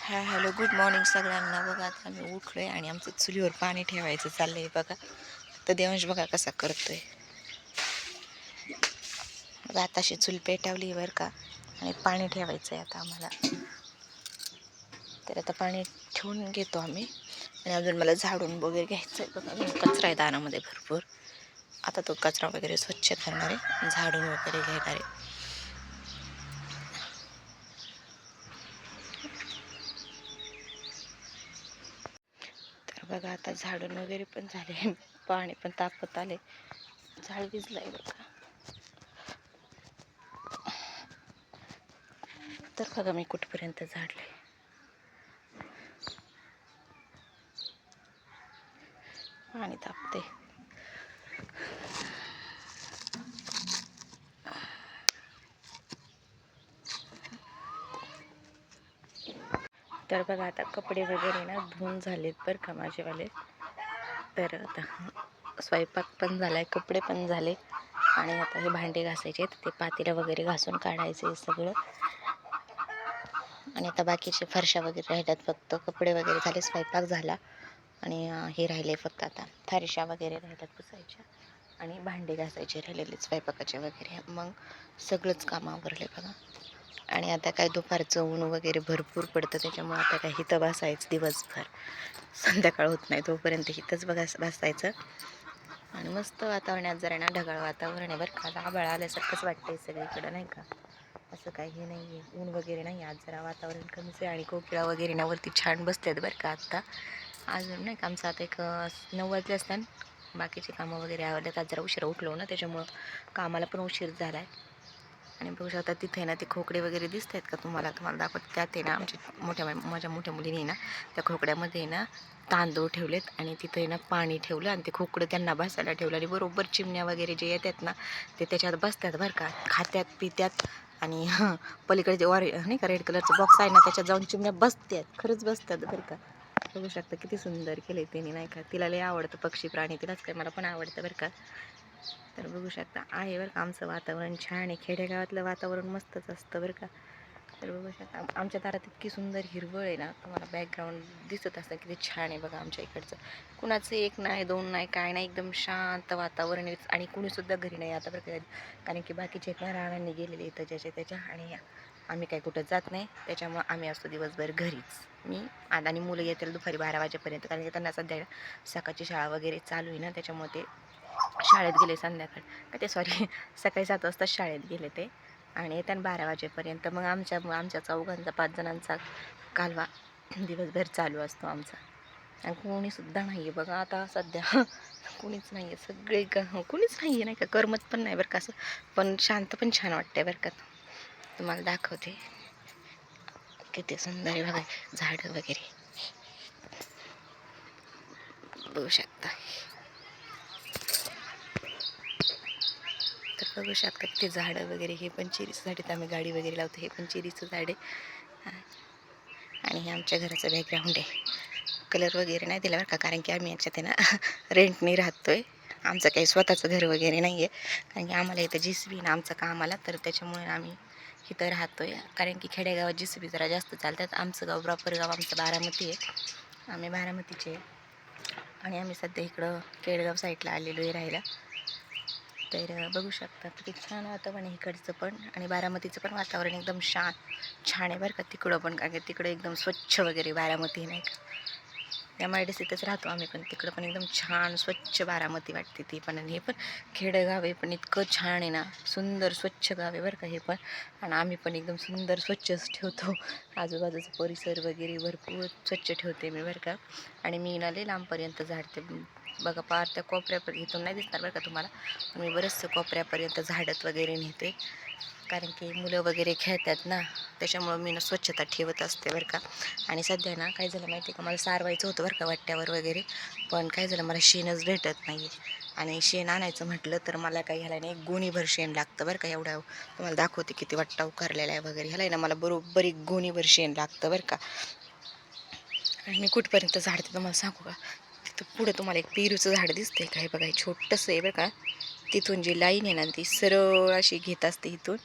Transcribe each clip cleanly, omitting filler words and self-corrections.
Hello good morning सगळ्यांना. बघा आता आम्ही उठलो आहे आणि आमचं चुलीवर पाणी ठेवायचं चाललं आहे. बघा तर देवांश बघा कसा करतोय. बघा आताशी चूल पेटवली बरं का, आणि पाणी ठेवायचं आहे आता आम्हाला. तर आता पाणी ठेवून घेतो आम्ही, आणि अजून मला झाडून वगैरे घ्यायचं आहे. बघा कचरा आहे दारामध्ये भरपूर. आता तो कचरा वगैरे स्वच्छ करणार आहे, झाडून वगैरे घेणार आहे. तर बघा आता झाडून वगैरे पण झाले, पाणी पण तापत आले, झाड भिजलं आहे बघा. तर बघा मी कुठपर्यंत झाडले. पाणी तापते. तर बघा आता कपडे वगैरे ना धुवून झालेत बरं का माझेवाले. तर आता स्वयंपाक पण झाला आहे, कपडे पण झाले, आणि आता हे भांडे घासायचे आहेत. ते पातेलं वगैरे घासून काढायचे सगळं. आणि आता बाकीचे फरशा वगैरे राहिल्यात, फक्त कपडे वगैरे झाले, स्वयंपाक झाला, आणि हे राहिले फक्त आता फरशा वगैरे राहिल्यात पुसायच्या, आणि भांडे घासायचे राहिलेले स्वयंपाकाचे वगैरे. मग सगळंच काम आवरले बघा. आणि आता काय दुपारचं ऊन वगैरे भरपूर पडतं, त्याच्यामुळे आता काय हिथं बसायचं दिवसभर, संध्याकाळ होत नाही तोपर्यंत हिथंच बसायचं. आणि मस्त वातावरणात जरा ना ढगाळ वातावरण आहे बरं का. आभाळ आल्यासारखंच वाटतंय सगळीकडं, नाही का. असं काही हे नाही आहे, ऊन वगैरे नाही. आज जरा वातावरण कमीच आहे, आणि कोकिळा वगैरे ना वरती छान बसतात बरं का. आत्ता अजून नाही का, आमचं आता एक 9 वाजले असतात. बाकीचे कामं वगैरे आवडतात. आज जरा उशिरा उठलो ना, त्याच्यामुळं कामाला पण उशीर झाला आहे. आणि बघू शकता तिथे ना ते खोकडे वगैरे दिसत आहेत का तुम्हाला दाखवत. त्यात आहे ना माझ्या मोठ्या मुलीने ना त्या खोकड्यामध्ये ना तांदूळ ठेवलेत, आणि तिथे ना पाणी ठेवलं, आणि ते खोकडं त्यांना बसायला ठेवलं, आणि बरोबर चिमण्या वगैरे जे येतात ना ते त्याच्यात बसतात बरं का, खात्यात पित्यात. आणि पलीकडे जे नाही का रेड कलरचं बॉक्स आहे ना, त्याच्यात जाऊन चिमण्या बसतात, खरंच बसतात बरं का. बघू शकता किती सुंदर केले त्यांनी, नाही का. तिला लय आवडतं पक्षी प्राणी, तिलाच काय मला पण आवडतं बरं का. तर बघू शकता आहे बरं का, आमचं वातावरण छान आहे. खेडेगावातलं वातावरण मस्तच असतं बरं का. तर बघू शकता आमच्या दारात इतकी सुंदर हिरवळ आहे ना, तुम्हाला बॅकग्राऊंड दिसत असतं किती छान आहे बघा आमच्या इकडचं. कुणाचं एक नाही, दोन नाही, काय नाही, एकदम शांत वातावरण आहे. आणि कुणीसुद्धा घरी नाही आता बरं का, कारण की बाकीचे ना रानांनी गेलेले इथं त्याच्या, आणि आम्ही काय कुठं जात नाही, त्याच्यामुळं आम्ही असतो दिवसभर घरीच. मी आणि मुलं येतील दुपारी 12 वाजेपर्यंत, कारण की त्यांना सध्या सकाळची शाळा वगैरे चालू आहे ना, त्याच्यामुळे ते शाळेत गेले संध्याकाळी, ते सॉरी सकाळी 7 वाजता शाळेत गेले ते, आणि येतात 12 वाजेपर्यंत. मग आमच्या चौघांचा 5 जणांचा कालवा दिवसभर चालू असतो आमचा. आणि कोणीसुद्धा नाही आहे बघा आता सध्या, कोणीच नाही आहे, सगळे कोणीच नाही आहे, नाही का. करमत पण नाही बरं का असं, पण शांत पण छान वाटते बरं का. तुम्हाला दाखवते किती सुंदर आहे बघा झाडं वगैरे, बघू शकता. तर बघू शकता किती झाडं वगैरे. हे पण चेरीचं झाड आहे, आम्ही गाडी वगैरे लावतो, हे पण चेरीचं झाड आहे. आणि हे आमच्या घराचं बॅकग्राऊंड आहे. कलर वगैरे नाही दिला बरं का, कारण की आम्ही याच्यात आहे ना रेंटने राहतो आहे. आमचं काही स्वतःचं घर वगैरे नाही आहे, कारण की आम्हाला इथं JCB ना आमचं कामाला, तर त्याच्यामुळे आम्ही इथं राहतो आहे. कारण की खेडेगावात JCB जरा जास्त चालतात. आमचं गाव प्रॉपर गाव आमचं बारामती आहे, आम्ही बारामतीचे आहे. आणि आम्ही सध्या इकडं केळगाव साईडला आलेलो आहे राहायला. तर बघू शकता किती छान वातावरण आहे इकडचं पण, आणि बारामतीचं पण वातावरण एकदम छान आहे बरं का. तिकडं पण काय तिकडं एकदम स्वच्छ वगैरे बारामती, नाही का. MIDCतच राहतो आम्ही, पण तिकडं पण एकदम छान स्वच्छ बारामती वाटते ती पण. आणि हे पण खेडेगाव आहे, पण इतकं छान आहे ना, सुंदर स्वच्छ गाव आहे बरं का हे पण. आणि आम्ही पण एकदम सुंदर स्वच्छच ठेवतो, आजूबाजूचा परिसर वगैरे भरपूर स्वच्छ ठेवते मी बरं का. आणि मी ना लय लांबपर्यंत झाडते बघा, पार त्या कोपऱ्यापर्यंत. इथून नाही दिसणार बरं का तुम्हाला, पण मी बरंचसं कोपऱ्यापर्यंत झाडत वगैरे नेते, कारण की मुलं वगैरे खेळतात ना, त्याच्यामुळं मी ना स्वच्छता ठेवत असते बरं का. आणि सध्या ना काय झालं माहिती आहे का, मला सारवायचं होतं बरं का वाट्यावर वगैरे, पण काय झालं मला शेणच भेटत नाही आहे. आणि शेण आणायचं म्हटलं तर मला काही ह्याला नाही, गोणीभर शेण लागतं बरं का. एवढा तुम्हाला दाखवते किती वाट्टा उकारलेला आहे वगैरे, ह्याला ना मला बरोबर एक गोणीभर शेण लागतं बरं का. आणि मी कुठपर्यंत झाडते तुम्हाला सांगू का, तिथं पुढं तुम्हाला एक पेरूचं झाड दिसतंय का, हे बघा छोटंसं आहे बरं का. तिथून जी लाईन आहे ना ती सरळ अशी घेत असते इथून,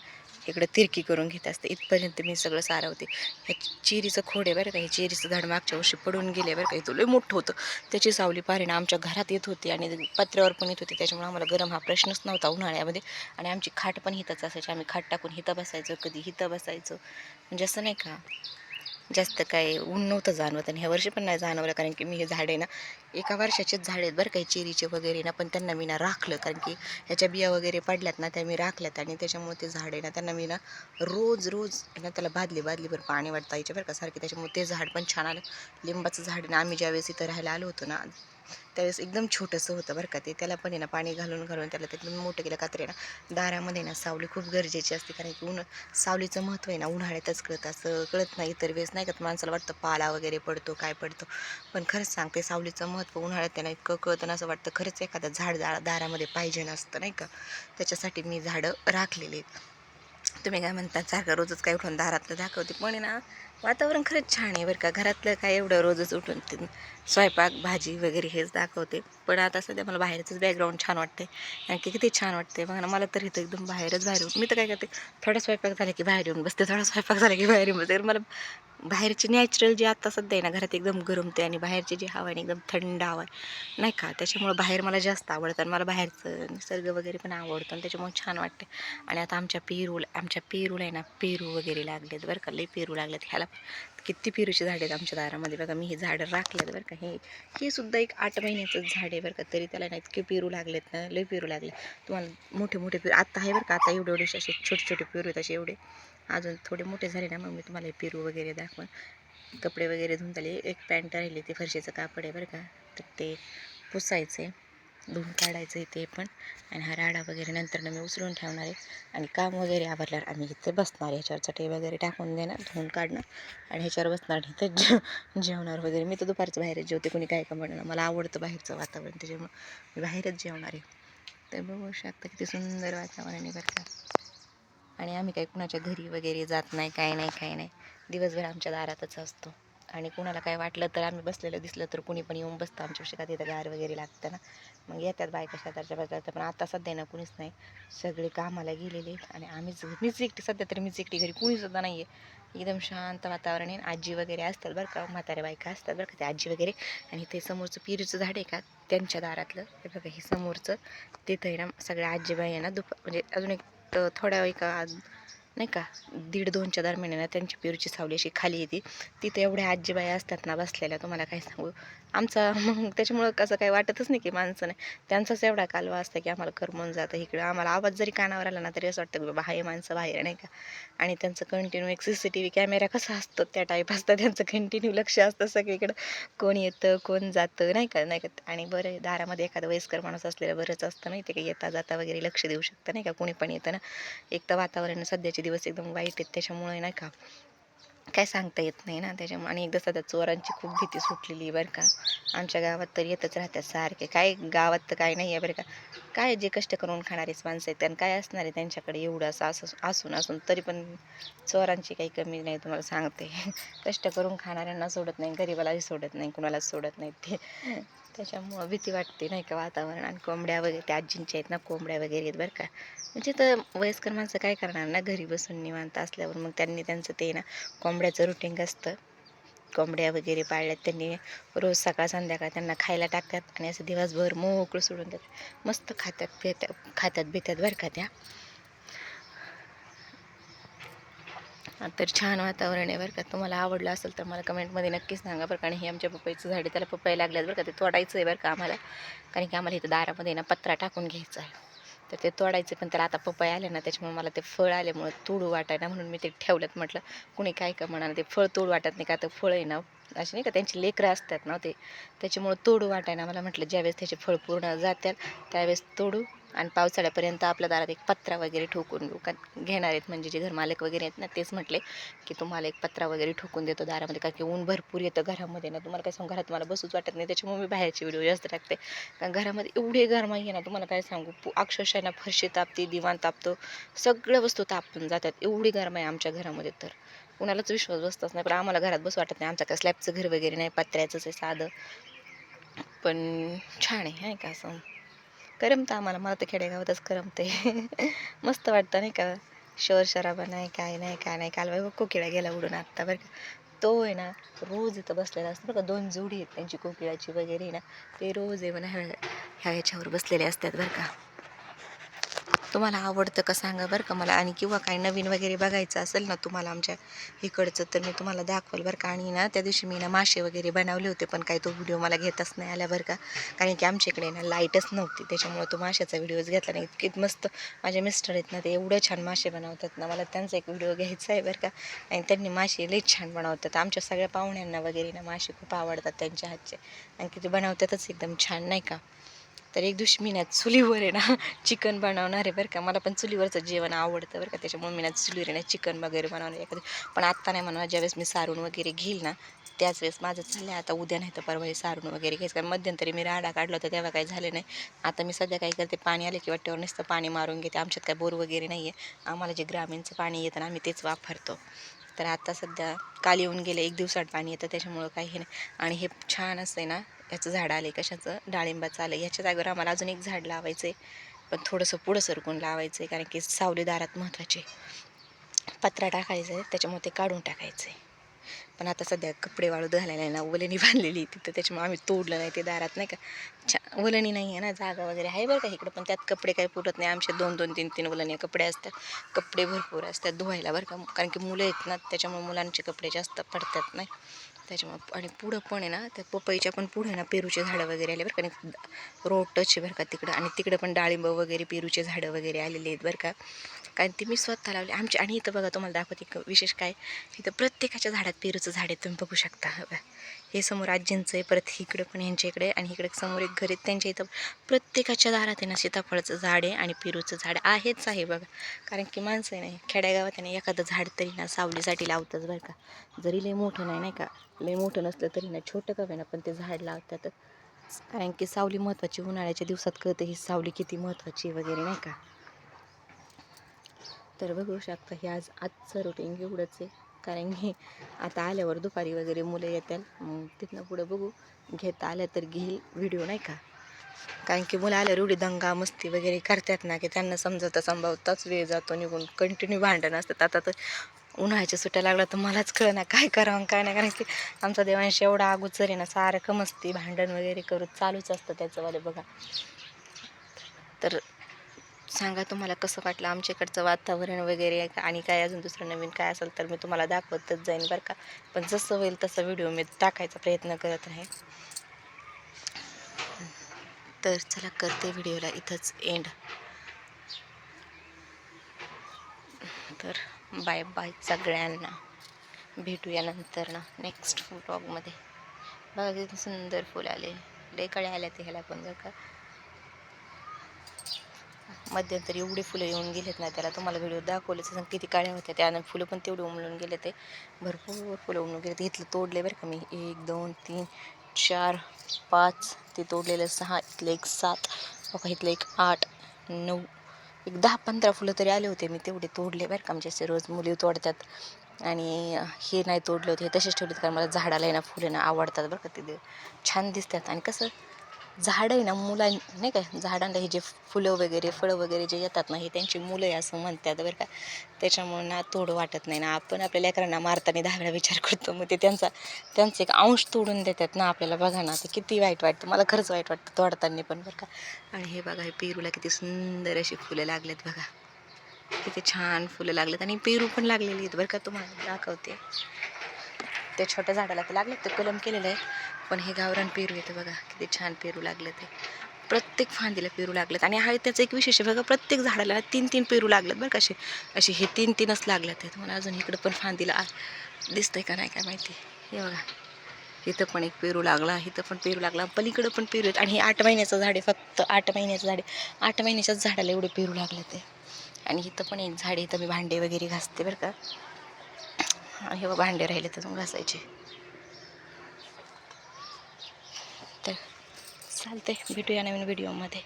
इकडं तिरकी करून घेत असते. इथपर्यंत मी सगळं सारवते. ह्या चिरीचं खोड आहे बरं का, हे चिरीचं झाड मागच्या वर्षी पडून गेले बरं का, इथं लय मोठं होतं. त्याची सावली पारीनं आमच्या घरात येत होती आणि पत्र्यावर पण येत होती. त्याच्यामुळे आम्हाला गरम हा प्रश्नच नव्हता उन्हाळ्यामध्ये. आणि आमची खाट पण हिथंच असायची. आम्ही खाट टाकून हिथं बसायचो, कधी हिथं बसायचो. म्हणजे असं नाही का जास्त काय ऊन नव्हतं जाणवत. आणि ह्या वर्षी पण नाही जाणवलं, कारण की मी हे झाडे ना एका वर्षाचेच झाड आहेत बरं काही चेरीचे वगैरे ना, पण त्यांना मी ना राखलं, कारण की ह्याच्या बिया वगैरे पडल्यात ना त्या मी राखल्यात. आणि त्याच्यामुळे ते झाडे ना त्यांना मी ना रोज रोज ना त्याला बादलीभर पाणी वाटता यायचे बरं का सारखे. त्याच्यामुळे ते झाड पण छान आलं. लिंबाचं झाड ना आम्ही ज्यावेळेस इथं राहायला आलो होतो ना त्यावेळेस एकदम छोटंसं होतं बरं का ते. त्याला पण आहे ना पाणी घालून त्याला त्यातून मोठं केलं. कात्रे ना दारामध्ये ना सावली खूप गरजेची असते, कारण की सावलीचं महत्त्व आहे ना उन्हाळ्यातच कळतं, असं कळत नाही इतर वेळेस नाही का. माणसाला वाटतं पाला वगैरे पडतो काय पडतो, पण खरंच सांगते सावलीचं महत्त्व उन्हाळ्यात त्यांना इतकं कळतं ना, असं वाटतं खरंच एखादं झाड दारामध्ये पाहिजे नसतं नाही का. त्याच्यासाठी मी झाडं राखलेली आहेत. तुम्ही काय म्हणता सारखं रोजच काय उठून दारातलं दाखवते, पण आहे ना वातावरण खरंच छान आहे बरं का. घरातलं काय एवढं रोजच उठून ते स्वयंपाक भाजी वगैरे हेच दाखवते. पण आता सध्या मला बाहेरचंच बॅकग्राऊंड छान वाटते, कारण की किती छान वाटते बघा ना. मला तर इथं एकदम बाहेर मी तर काय करते, थोडा स्वयंपाक झाला की बाहेर येऊन बसते, थोडा स्वयंपाक झाला की बाहेर येऊन बसते. मला बाहेरची नॅचरल जी आता सध्या आहे ना घरात एकदम गरमते, आणि बाहेरची जी हवा आहे एकदम थंड हवा आहे नाही का. त्याच्यामुळं बाहेर मला जास्त आवडतं, आणि मला बाहेरचं निसर्ग वगैरे पण आवडतं, आणि त्याच्यामुळे छान वाटते. आणि आता आमच्या पेरूला आहे ना पेरू वगैरे लागलेत बरं का, लई पेरू लागलेत. ह्याला किती पेरूची झाडे आहेत आमच्या दारामध्ये बघा. मी हे झाडं राखलेत बरं का. हे सुद्धा एक 8 महिन्याचं झाड आहे बरं का, तरी त्याला ना इतके पेरू लागलेत ना, लई पेरू लागले. तुम्हाला मोठे मोठे पेरू आत्ता आहे बरं का, आता एवढे असे छोटे छोटे पेरू आहेत असे एवढे. अजून थोडे मोठे झाले ना मग मी तुम्हाला हे पेरू वगैरे दाखवून. कपडे वगैरे धुवून झाले. एक पॅन्ट राहिली, ते फरशीचं कापड आहे बरं का, तर ते पुसायचं आहे, धुवून काढायचं आहे ते पण. आणि हा राडा वगैरे नंतर मी उचलून ठेवणार आहे. आणि काम वगैरे आवरल्यावर आम्ही इथे बसणार, ह्याच्यावर चटई वगैरे टाकून देणार, धुवून काढणार आणि ह्याच्यावर बसणार. इथं जेवणार वगैरे. मी तर दुपारचं बाहेरच जेवते, कोणी काय का म्हणणार, मला आवडतं बाहेरचं वातावरण, त्याच्यामुळं मी बाहेरच जेवणार आहे. तर बघू शकता किती सुंदर वातावरण आहे बरं का. आणि आम्ही काही कुणाच्या घरी वगैरे जात नाही, काय नाही. दिवसभर आमच्या दारातच असतो. आणि कुणाला काय वाटलं तर आम्ही बसलेलं दिसलं तर कुणी पण येऊन बसतं आमच्या शेतात. तिथं गार वगैरे लागतं ना, मग येतात बायका शेताच्या बाजूला. पण आता सध्या ना कुणीच नाही, सगळे कामाला गेलेले. आणि मीच एकटी सध्या तरी, मीच एकटी घरी, कुणीसुद्धा नाही आहे. एकदम शांत वातावरण आहे. आजी वगैरे असतात बरं का, म्हाताऱ्या बायका असतात बरं का, ते आजी वगैरे. आणि ते समोरचं पेरूचं झाड आहे का त्यांच्या दारातलं हे बघा, हे समोरचं तिथं आहे ना सगळ्या आजीबाई आहे ना म्हणजे अजून एक थोड्या एका नाही का 1:30-2च्या दरम्यान ना त्यांची पेरूची सावली अशी खाली येते. तिथं एवढ्या आजीबाई असतात ना बसलेल्या, तुम्हाला काय सांगू. आमचा मग त्याच्यामुळं कसं काही वाटतच नाही की माणसं नाही. त्यांचाच एवढा कालवा असतं की आम्हाला करमून जातं इकडं. आम्हाला आवाज जरी कानावर आला ना तरी असं वाटतं की बाबा हाय माणसं बाहेर नाही का. आणि त्यांचं कंटिन्यू एक CCTV कॅमेरा कसा असतो त्या टाईप असतं त्यांचं, कंटिन्यू लक्ष असतं सगळीकडं, कोण येतं कोण जातं नाही का. आणि बरं आहे, दारामध्ये एखादा वयस्कर माणूस असलेलं बरंच असतं माहिती आहे का, येता जाता वगैरे लक्ष देऊ शकतं नाही का, कोणी पण येतं ना. एक तर वातावरण सध्याचे दिवस एकदम वाईट आहेत, त्याच्यामुळे नाही का काय सांगता येत नाही ना त्याच्यामुळे. आणि एकदा सध्या चोरांची खूप भीती सुटलेली बरं का. आमच्या गावात तर येतच राहतात सारखे. काय गावात तर काय नाही आहे बरं का. काय जे कष्ट करून खाणारेच माणसं आहेत, त्यांना काय असणार आहे त्यांच्याकडे एवढं असं असून तरी पण चोरांची काही कमी नाही तुम्हाला सांगते. कष्ट करून खाणाऱ्यांना सोडत नाही, गरिबालाही सोडत नाही, कुणालाच सोडत नाही ते. त्याच्यामुळं भीती वाटते नाही का वातावरण. आणि कोंबड्या वगैरे त्या आजींच्या आहेत ना, कोंबड्या वगैरे आहेत बरं का. म्हणजे तर वयस्कर माणसं काय करणार ना घरी बसून निवांत असल्यावर, मग त्यांनी त्यांचं ते ना कोंबड्याचं रुटीन असतं. कोंबड्या वगैरे पाळल्यात त्यांनी, रोज सकाळ संध्याकाळ त्यांना खायला टाकतात आणि असं दिवसभर मोकळं सोडून देतात. मस्त खात्यात बित्यात बरं का त्या. तर छान वातावरण आहे बरं का. तुम्हाला आवडलं असेल तर मला कमेंटमध्ये नक्कीच सांगा बरं का. आणि हे आमच्या पपईचं झाड आहे, त्याला पपई लागल्यात बरं का. ते तोडायचं आहे बरं का आम्हाला, कारण की आम्हाला इथं दारामध्ये ना पत्रा टाकून घ्यायचा आहे. तर ते तोडायचं, पण त्याला आता पपई आले ना त्याच्यामुळे मला ते फळ आल्यामुळं तोडू वाटायला, म्हणून मी ते ठेवलं. म्हटलं कुणी काय का म्हणा, ते फळ तोडू वाटत नाही का, तर फळ आहे ना असे नाही का त्यांची लेकरं असतात ना ते, त्याच्यामुळं तोडू वाटायला मला. म्हटलं ज्यावेळेस त्याचे फळ पूर्ण जातात त्यावेळेस तोडू. आणि पावसाळ्यापर्यंत आपल्या दारात एक पत्रा वगैरे ठोकून घेणार आहेत, म्हणजे जे घरमालक वगैरे आहेत ना तेच म्हटले की तुम्हाला एक पत्रा वगैरे ठोकून देतो दारामध्ये, कारण की ऊन भरपूर येतं घरामध्ये ना. तुम्हाला काय सांगू, घरात मला बसूच वाटत नाही, त्याच्यामुळे मी बाहेरचे व्हिडिओ जास्त टाकते. कारण घरामध्ये एवढी गरमाई आहे ना, तुम्हाला काय सांगू, अक्षरशः ना फरशी तापते, दिवाण तापतं, सगळ्या वस्तू तापून जातात. एवढी गरमाई आमच्या घरामध्ये तर कुणालाच विश्वास बसतच नाही. पण आम्हाला घरात बसू वाटत नाही. आमचं काय स्लॅबचं घर वगैरे नाही, पत्र्याचंच आहे साधं, पण छान आहे का. असं करमतं आम्हाला, मला तर खेडेगावातच करमते. मस्त वाटतं नाही का. शोर शराबा नाही, काय नाही काय नाही. काल बघ कोकिळा गेला उडून आत्ता बरं का. तो आहे ना रोज इथं बसलेला असतो बरं का. 2 जोडी आहेत त्यांची कोकिळाची वगैरे ना. ते रोज आहे म्हणा ह्या ह्याच्यावर बसलेले असतात बरं का. तुम्हाला आवडतं का सांगा बरं का मला. आणि किंवा काही नवीन वगैरे बघायचं असेल ना तुम्हाला आमच्या इकडचं तर मी तुम्हाला दाखवेल बरं का. आणि ना त्या दिवशी मी ना मासे वगैरे बनवले होते पण काही तो व्हिडिओ मला घेताच नाही आला बरं का. कारण की आमच्या इकडे ना लाईटच नव्हती त्याच्यामुळे तो माशाचा व्हिडिओच घेतला नाही. इतके मस्त माझे मिस्टर आहेत ना ते एवढं छान मासे बनवतात ना. मला त्यांचा एक व्हिडिओ घ्यायचा आहे बरं का. आणि त्यांनी मासे लई छान बनवतात. आमच्या सगळ्या पाहुण्यांना वगैरे ना मासे खूप आवडतात त्यांच्या हातचे. आणि की ते बनवतातच एकदम छान नाही का. तर एक दिवशी मी ना चुलीवर आहे ना चिकन बनवणार आहे बरं का. मला पण चुलीवरचं जेवण आवडतं बरं का. त्याच्यामुळे मी ना चुलीवर आहे ना चिकन वगैरे बनवणार एखादं. पण आत्ता नाही म्हणा, ज्यावेळेस मी सारून वगैरे घेईल ना त्याच वेळेस माझं चाललं आहे आता उद्या नाही तर परवा सारून वगैरे घ्यायचं. कारण मध्यंतरी मी राडा काढला होता तेव्हा काही झाले नाही. आता मी सध्या काय करते, पाणी आले की वाटेवर नुसतं पाणी मारून घेते. आमच्यात काय बोर वगैरे नाही आहे. आम्हाला जे ग्रामीणचं पाणी येतं ना आम्ही तेच वापरतो. तर आता सध्या काल येऊन गेले 1 दिवसाआड पाणी येतं त्याच्यामुळं काही नाही. आणि हे छान असं आहे ना याचं झाड आले कशाचं, डाळिंबाचं आलं. ह्याच्या जागेवर आम्हाला अजून एक झाड लावायचं आहे. पण थोडंसं पुढं सरकून लावायचं आहे कारण की सावली दारात महत्त्वाची. पत्रा टाकायचा आहे त्याच्यामुळे ते काढून टाकायचं आहे. पण आता सध्या कपडे वाळू घालायला आहे ना वलनी बांधलेली तिथं त्याच्यामुळे आम्ही तोडलं नाही ते दारात नाही का. वलनी नाही आहे ना, जागा वगैरे आहे बरं का इकडं. पण त्यात कपडे काही पुरत नाही. आमचे 2-2, 3-3 वलनी कपडे असतात. कपडे भरपूर असतात धुवायला बरं का. कारण की मुलं आहेत ना त्याच्यामुळे मुलांचे कपडे जास्त पडतात नाही त्याच्यामुळं. आणि पुढं पण आहे ना त्या पपईच्या पण पुढे ना पेरूचे झाडं वगैरे आले बरं का. रोड टच आहे बरं का तिकडं. आणि तिकडं पण डाळिंब वगैरे पेरूचे झाडं वगैरे आलेले आहेत बरं का. कारण ती मी स्वतः लावली आमची. आणि इथं बघा तुम्हाला दाखवते विशेष काय, इथं प्रत्येकाच्या झाडात पेरूचं झाड आहे तुम्ही बघू शकता. हे समोर आजींचं आहे, परत इकडं पण ह्यांच्या इकडे, आणि इकडे समोर एक घर आहे त्यांच्या इथं. प्रत्येकाच्या दारात आहे ना सीताफळाचं झाड आहे आणि पेरूचं झाड आहेच आहे बघा. कारण की माणसं आहे नाही खेड्यागावात आहे ना एखादं झाड तरी ना सावलीसाठी लावतंच बरं का. जरी लई मोठं नाही का, लई मोठं नसलं तरी ना छोटं का ना पण ते झाड लावतात. कारण की सावली महत्त्वाची. उन्हाळ्याच्या दिवसात कळतं ही सावली किती महत्त्वाची वगैरे नाही का. तर बघू शकता हे आजचं रुटीन एवढंच आहे. कारण की आता आल्यावर दुपारी वगैरे मुलं येतात मग तिथनं पुढं बघू. घेता आल्या तर घेईल व्हिडिओ नाही का. कारण की मुलं आल्यावर एवढी दंगा मस्ती वगैरे करतात ना की त्यांना संभावताच वेळ जातो निघून. कंटिन्यू भांडण असतात. आता तर उन्हाळ्याच्या सुट्ट्या लागल्या तर मलाच कळ ना काय करावं काय नाही. कारण की आमचा देवांश एवढा अगोदर आहे ना सारखं मस्ती भांडण वगैरे करून चालूच असतं त्याचंवाले बघा. तर सांगा तुम्हाला कसं वाटलं आमच्याकडचं वातावरण वगैरे. आणि काय अजून दुसरं नवीन काय असेल तर मी तुम्हाला दाखवतच जाईन बरं का. पण जसं होईल तसं व्हिडिओ मी टाकायचा प्रयत्न करत आहे. तर चला करते व्हिडिओला इथंच एंड. तर बाय बाय सगळ्यांना. भेटूया नंतर ना नेक्स्ट व्लॉगमध्ये. बघा किती सुंदर फुल आले. लय कळ्या आल्या ते ह्याला पण बरं का. मध्यंतरी एवढी फुलं येऊन गेलेत ना त्याला तुम्हाला व्हिडिओ दाखवलेच किती काळ्या होत्या त्या. फुलं पण तेवढे उमलून गेले ते. भरपूर फुलं उमलून गेले ते. इथलं तोडले बरं का मी 1 2 3 4 5 ते तोडलेलं 6, इथलं एक 7 बघा, इथलं एक 8 9 एक 10-15 फुलं तरी आले होते. मी तेवढे तोडले बरं का. म्हणजे असे रोज मुली तोडतात. आणि हे नाही तोडले होते, हे तसेच ठेवलेत कारण मला झाडाला आहे ना फुलं ना आवडतात बरं का. ते छान दिसतात. आणि कसं झाडं आहे ना मुलां नाही का, झाडांना हे जे फुलं वगैरे फळं वगैरे जे येतात ना हे त्यांची मुलं आहे असं म्हणतात बरं का. त्याच्यामुळे ना तोडं वाटत नाही ना. आपण आपल्या लेकरांना मारताना 10 वेळा विचार करतो मग ते त्यांचं एक अंश तोडून देतात ना आपल्याला. बघा ना ते किती वाईट वाटतं. मला खरंच वाईट वाटतं तोडताना पण बरं का. आणि हे बघा हे पेरूला किती सुंदर अशी फुलं लागलेत बघा. किती छान फुलं लागलेत. आणि पेरू पण लागलेली आहेत बरं का. तुम्हाला दाखवते. त्या छोट्या झाडाला तर लागले ते कलम केलेलं आहे. पण हे गावरान पेरू येतं बघा किती छान पेरू लागले ते. प्रत्येक फांदीला पेरू लागलेत. आणि हा त्याचं एक विशेष आहे बघा, प्रत्येक झाडाला 3-3 पेरू लागलेत बरं का. असे हे 3-3च लागलेत आहेत. मला अजून इकडं पण फांदीला दिसतंय का नाही काय माहिती. हे बघा इथं पण एक पेरू लागला, इथं पण पेरू लागला, पलीकडं पण पेरू आहेत. आणि हे 8 महिन्याचं झाड आहे, फक्त 8 महिन्याचं झाड आहे. 8 महिन्याच्याच झाडाला एवढे पेरू लागले ते. आणि इथं पण एक झाड आहे, इथं मी भांडे वगैरे घासते बरं का. आणि हे भांडे राहिले तर घासायचे. तर चालते भेटूया नवीन व्हिडिओमध्ये.